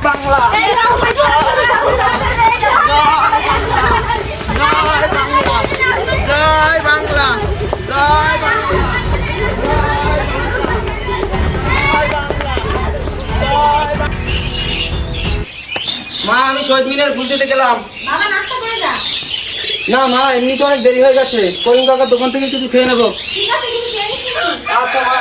বাংলা, জয় বাংলা, জয় বাংলা। মা, আমি শহীদ মিনার ফুল দিতে গেলাম। না মা, এমনি তো অনেক দেরি হয়ে গেছে। করিম কাকার দোকান থেকে কিছু খেয়ে নেবো। আচ্ছা মা।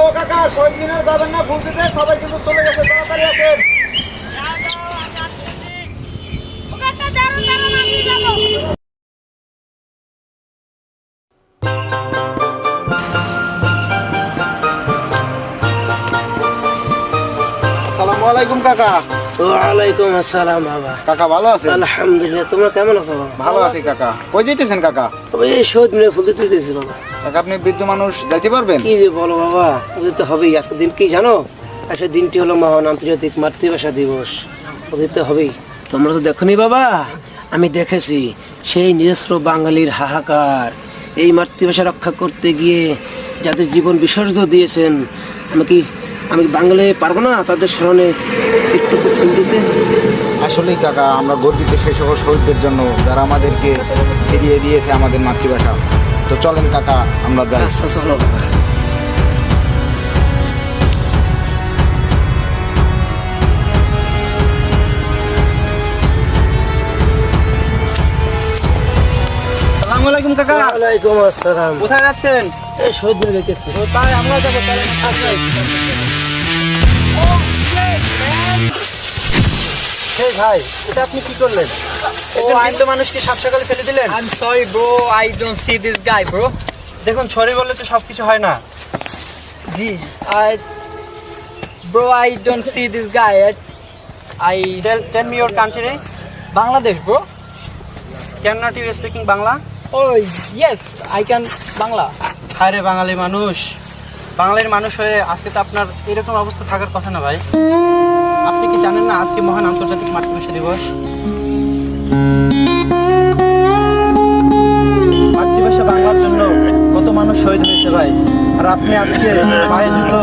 ও কাকা, শহীদ মিনার যাবেন না ফুল দিতে? সবাই কিন্তু চলে গেছে, তাড়াতাড়ি আসেন। আসসালামু আলাইকুম কাকা। ওয়ালাইকুম আসসালাম বাবা। কাকা ভালো আছেন? আলহামদুলিল্লাহ, তোমরা কেমন আছো বাবা? ভালো আছি কাকা। কই যেতেছেন কাকা? তবে এই শহীদ মিনার ফুল দিতে দিতেছি বাবা। কাকা, আপনি বৃদ্ধ মানুষ, যাইতে পারবেন? কি যে বলো বাবা, বুঝতে হবেই। আজকের দিন কি জানো? আজকের দিনটি হলো মহান আন্তর্জাতিক মাতৃভাষা দিবস। বুঝতে হবেই। তোমরা তো দেখোনি বাবা, আমি দেখেছি সেই নিজস্ব বাঙালির হাহাকার। এই মাতৃভাষা রক্ষা করতে গিয়ে যাদের জীবন বিসর্জন দিয়েছেন, আমি বাঙালি পারবো না তাদের স্মরণে একটু ফুল দিতে? আসলেই কাকা, আমরা গর্বিত সেই সকল শহীদদের জন্য যারা আমাদেরকে ফিরিয়ে দিয়েছে আমাদের মাতৃভাষা। তো চলেন কাকা, আমরা যাই। আচ্ছা চলো বাবা। আসসালামু আলাইকুম কাকা। ওয়ালাইকুম আসসালাম। কোথায় যাচ্ছেন? এই শহীদ মিনার দেখতেছি। তাই আমরা যাবো। এই ভাই, এটা আপনি কি করলেন? একজন বৃদ্ধ মানুষকে সাত সকালে ফেলে দিলেন। I'm sorry, bro. I don't see this guy, bro. দেখুন, সরি বললে তো সবকিছু হয় না। Gee, bro, I don't see this guy. I Tell me your country. Bangladesh, bro. Cannot you speaking Bangla? Oh, yes, I can Bangla. হায় রে বাঙালি মানুষ, বাঙালির মানুষ হয়ে আজকে তো আপনার এরকম অবস্থা থাকার কথা না ভাই। আপনি কি জানেন না আজকে মহান আন্তর্জাতিক মাতৃভাষা দিবস? মাতৃভাষা বাংলার জন্য কত মানুষ শহীদ হয়েছে ভাই। আর আপনি আজকে পায়ে জুতো,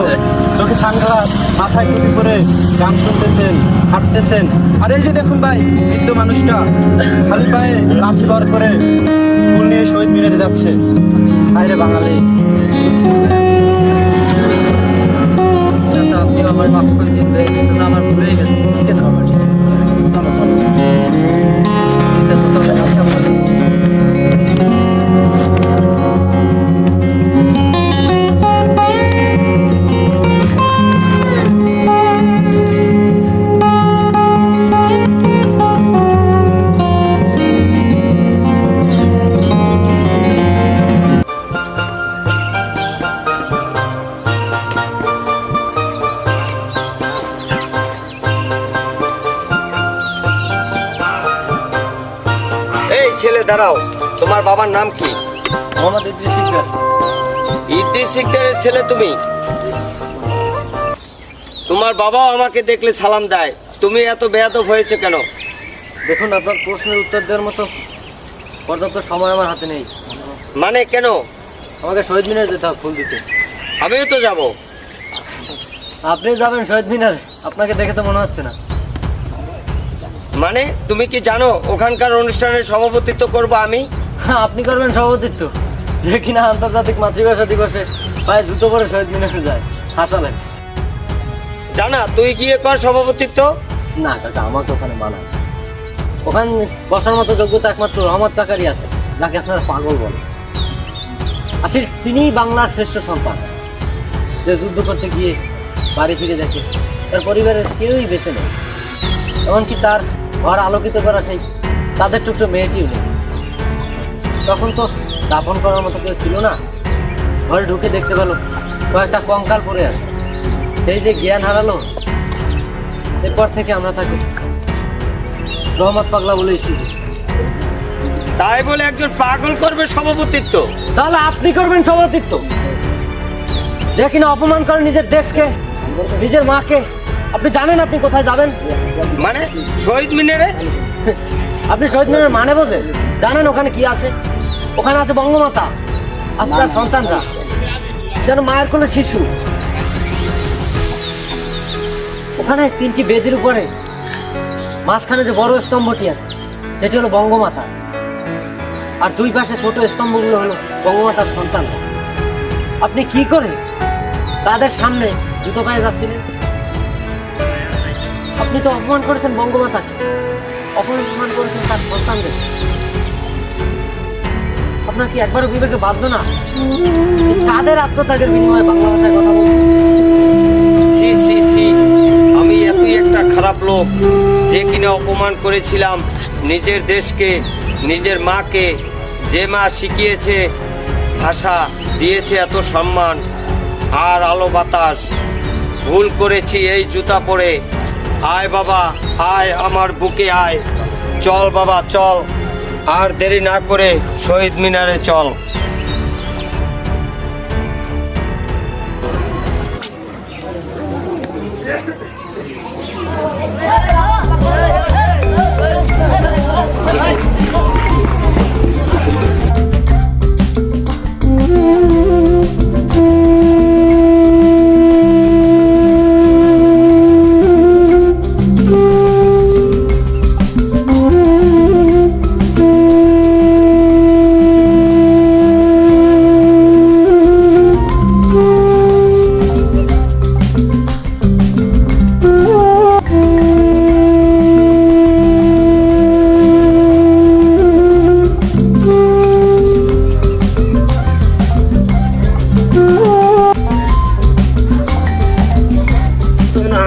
চোখে সানগ্লাস, মাথায় টুপি পরে গান শুনতেছেন, হাঁটতেছেন। আর এই যে দেখুন ভাই, বৃদ্ধ মানুষটা খালি পায়ে লাঠি বার করে ফুল নিয়ে শহীদ মিনারে যাচ্ছে। হায় রে বাঙালি। আপনি আমার মাফ করে দিন ভাই, আমার ভুল হয়ে গেছে। ঠিক আছে বাবা, ঠিক আছে। চলো চলো। ঠিক আছে, তাহলে আজকে আমরা এই ছেলে দাঁড়াও, তোমার বাবার নাম কি? মোহাম্মদ ইদ্রিস শিকদার। ইদ্রিস শিকদারের ছেলে তুমি? তোমার বাবাও আমাকে দেখলে সালাম দেয়, তুমি এত বেয়াদব হয়েছে কেন? দেখুন, আপনার প্রশ্নের উত্তর দেওয়ার মতো পর্যাপ্ত সময় আমার হাতে নেই। মানে কেন? আমাকে শহীদ মিনারে যেতে হবে ফুল দিতে। আমিও তো যাব। আপনি যাবেন শহীদ মিনারে? আপনাকে দেখে তো মনে হচ্ছে না। মানে তুমি কি জানো ওখানকার অনুষ্ঠানের সভাপতিত্ব করব আমি? আপনি করবেন সভাপতিত্ব? যে কিনা আন্তর্জাতিক মাতৃভাষা দিবসে পায়ে জুতো পরে শহীদ মিনারে যায়, হাসালেন। জানা, তুই গিয়ে কর সভাপতিত্ব। না কাকা, আমাকে ওখানে মানায়। ওখানে বসার মতো যোগ্যতা একমাত্র রহমত কাকারই আছে, যাকে আপনারা পাগল বলেন। আসলে তিনিই বাংলার শ্রেষ্ঠ সন্তান, যে যুদ্ধ করতে গিয়ে বাড়ি ফিরে দেখে তার পরিবারের কেউই বেঁচে নেই। এমনকি তার ঘর আলোকিত করা সেই তাদের টুকরো মেয়েটিও নেই। তখন তো দাফন করার মতো কেউ ছিল না। ঘরে ঢুকে দেখতে পেল কয়েকটা কঙ্কাল পড়ে আছে। সেই যে জ্ঞান হারালো, এরপর থেকে আমরা তাকে রহমত পাগলা বলেছি। তাই বলে একজন পাগল করবে সভাপতিত্ব? তাহলে আপনি করবেন সভাপতিত্ব? যে কিনা অপমান করে নিজের দেশকে, নিজের মাকে। আপনি জানেন আপনি কোথায় যাবেন? মানে শহীদ মিনারে? আপনি শহীদ মিনারের মানে বোঝেন? জানেন ওখানে কি আছে? ওখানে আছে বঙ্গমাতা, আছে তার সন্তানরা, যেন মায়ের কোলে শিশু। ওখানে 3টি বেদির উপরে মাঝখানে যে বড় স্তম্ভটি আছে সেটি হলো বঙ্গমাতা, আর 2 পাশে ছোট স্তম্ভগুলো হলো বঙ্গমাতার সন্তান। আপনি কি করে তাদের সামনে জুতো পায়ে যাচ্ছিলেন? আপনি তো অপমান করেছেন বঙ্গমাতাকে, অপমান করেছেন তার সন্তানদের। আপনার কি একবারও বিবেকে বাঁধলো না? তাদের আত্মত্যাগের বিনিময়ে বাংলা ভাষায় কথা বলছেন। ছি ছি ছি, আমি এতই একটা খারাপ লোক যে কিনা অপমান করেছিলাম নিজের দেশকে, নিজের মাকে, যে মা শিখিয়েছে ভাষা, দিয়েছে এত সম্মান আর আলো বাতাস। ভুল করেছি এই জুতা পরে। আয় বাবা আয়, আমার বুকে আয়। চল বাবা চল, আর দেরি না করে শহীদ মিনারে চল।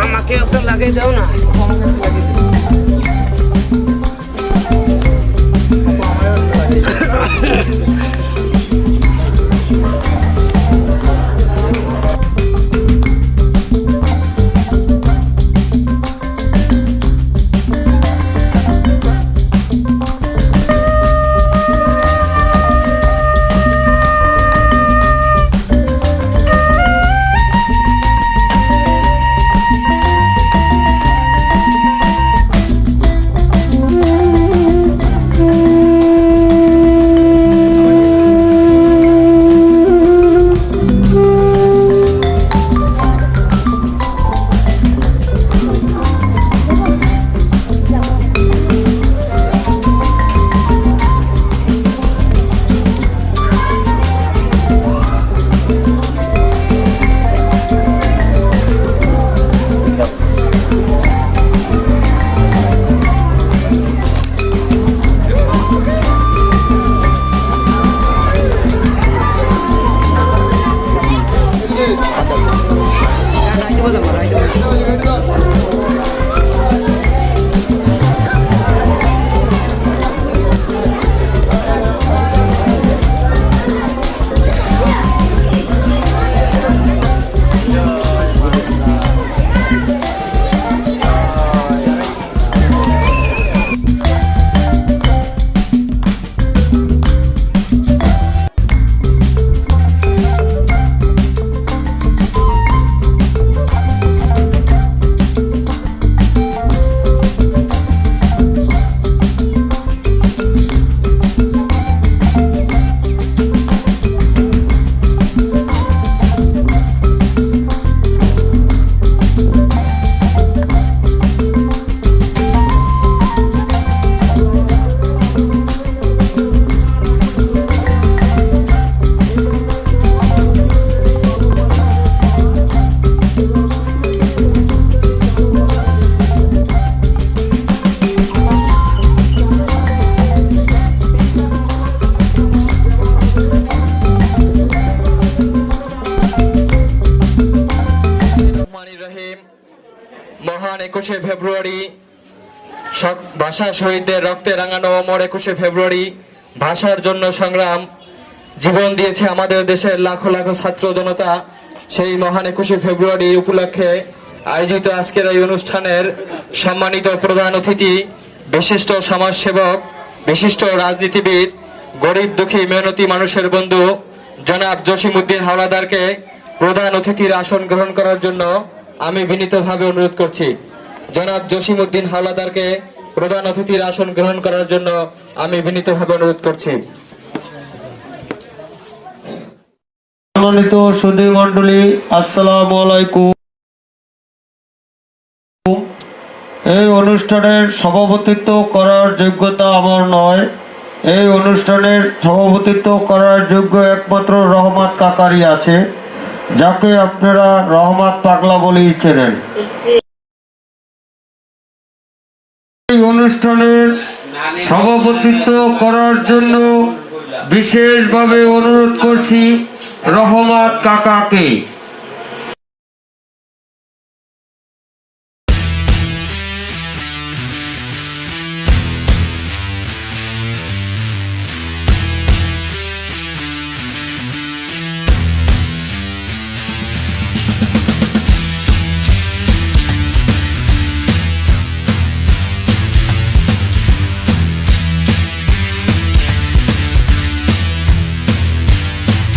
আমাকে একটা লাগিয়ে দাও না। মহান 21শে ফেব্রুয়ারি ভাষা শহীদদের রক্তে রাঙানো অমর 21শে ফেব্রুয়ারি ভাষার জন্য সংগ্রাম জীবন দিয়েছে আমাদের দেশের লাখো লাখো ছাত্র জনতা। সেই মহান 21শে ফেব্রুয়ারি উপলক্ষে আয়োজিত আজকের এই অনুষ্ঠানের সম্মানিত প্রধান অতিথি বিশিষ্ট সমাজসেবক বিশিষ্ট রাজনীতিবিদ, গরিব দুঃখী মেহনতি মানুষের বন্ধু জনাব জসিমউদ্দিন হাওলাদারকে প্রধান অতিথির আসন গ্রহণ করার জন্য আমি বিনীতভাবে অনুরোধ করছি। জনাব জসিমউদ্দিন হাওলাদারকে প্রধান অতিথির আসন গ্রহণ করার জন্য আমি বিনীতভাবে অনুরোধ করছি। সম্মানিত সুধী মণ্ডলী, আসসালামু আলাইকুম। এই অনুষ্ঠানের সভাপতিত্ব করার যোগ্যতা আমার নয়। এই অনুষ্ঠানের সভাপতিত্ব করার যোগ্য একমাত্র রহমত কাকারই আছে, যাকে আপনারা রহমত পাগলা বলেই চেনেন। এই অনুষ্ঠানের সভাপতিত্ব করার জন্য বিশেষভাবে অনুরোধ করছি রহমত কাকাকে।